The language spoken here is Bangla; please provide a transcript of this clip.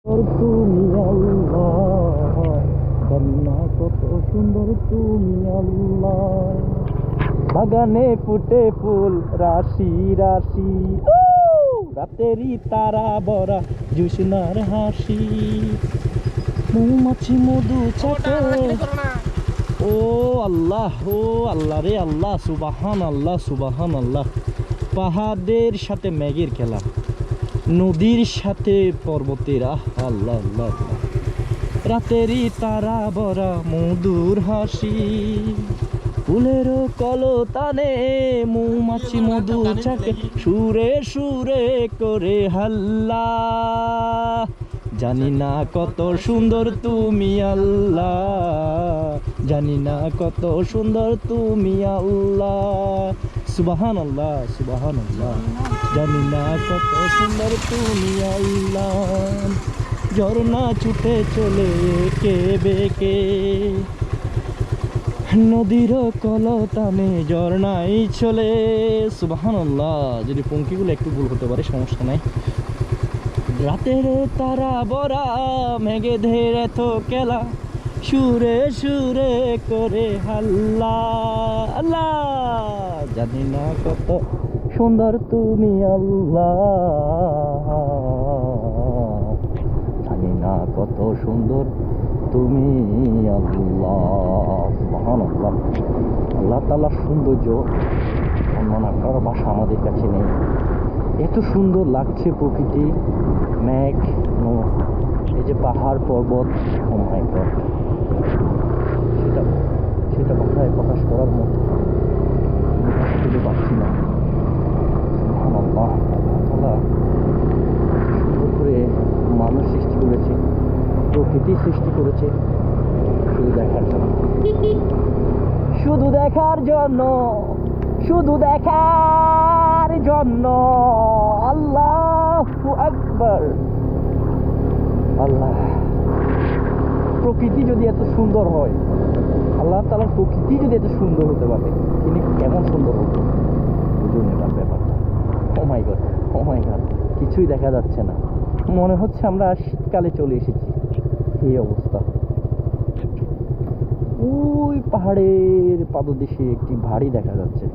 তুমি আল্লাহ, জান্না কত সুন্দর তুমি আল্লাহ। বাগানে ফুটে ফুল রাশি রাশি, রাতেরই তারা বরা জুসনার হাসি। মৌমাছি মধু চাকে, ও আল্লাহ, ও আল্লাহ রে আল্লাহ, সুবাহান আল্লাহ, সুবাহান আল্লাহ। পাহাড়ের সাথে মেঘের খেলা, নদীর সাথে পর্বতের, আহ আল্লাহ আল্লাহ। রাতেরই তারা বরা মধুর হাসি, ফুলের কলতানে মৌমাছি মধু চাকে, সুরে সুরে করে হাল্লা। জানি না কত সুন্দর তুমি আল্লাহ, জানি না কত সুন্দর তুমি আল্লাহ। সুবহান আল্লাহ, সুবহান আল্লাহ। জানি না কত সুন্দর তুমি আল্লাহ। ঝর্ণা ছুটে চলে একে বেঁকে, নদীর কলতানে ঝর্ণাই চলে। সুবহানাল্লাহ। যদি পঙ্ক্তিগুলো একটু ভুল হতে পারে সমস্যা নাই। রাতের তারা বরা মেঘেদের এত খেলা, সুরে সুরে করে হাল্লা। আল্লাহ জানি না কত সুন্দর তুমি আল্লাহ, জানি না কত সুন্দর তুমি আল্লাহ। সুবহানাল্লাহ। আল্লাহ তাআলার সৌন্দর্য অন্যান্য কারো ভাষা আমাদের কাছে নেই। এত সুন্দর লাগছে প্রকৃতি, মেঘ, এই যে পাহাড় পর্বত, ও মাই গড, সেটা সেটা ভাষায় প্রকাশ করার মতো খুঁজে পাচ্ছি না। সুবহানাল্লাহ। আল্লাহ তাআলা সুন্দর করে মানুষ সৃষ্টি করেছে, প্রকৃতি সৃষ্টি করেছে শুধু দেখার জন্য, শুধু দেখার জন্য, শুধু দেখার জন্য। আল্লাহু আকবার। আল্লাহ, প্রকৃতি যদি এত সুন্দর হয়, আল্লাহ তাআলার প্রকৃতি যদি এত সুন্দর হতে পারে, তিনি কেমন সুন্দর হতো বুঝুন এটার ব্যাপারটা। ও মাই গড, ও মাই গড, কিছুই দেখা যাচ্ছে না। মনে হচ্ছে আমরা শীতকালে চলে এসেছি। এই অবস্থা। ওই পাহাড়ের পাদদেশে একটি বাড়ি দেখা যাচ্ছে।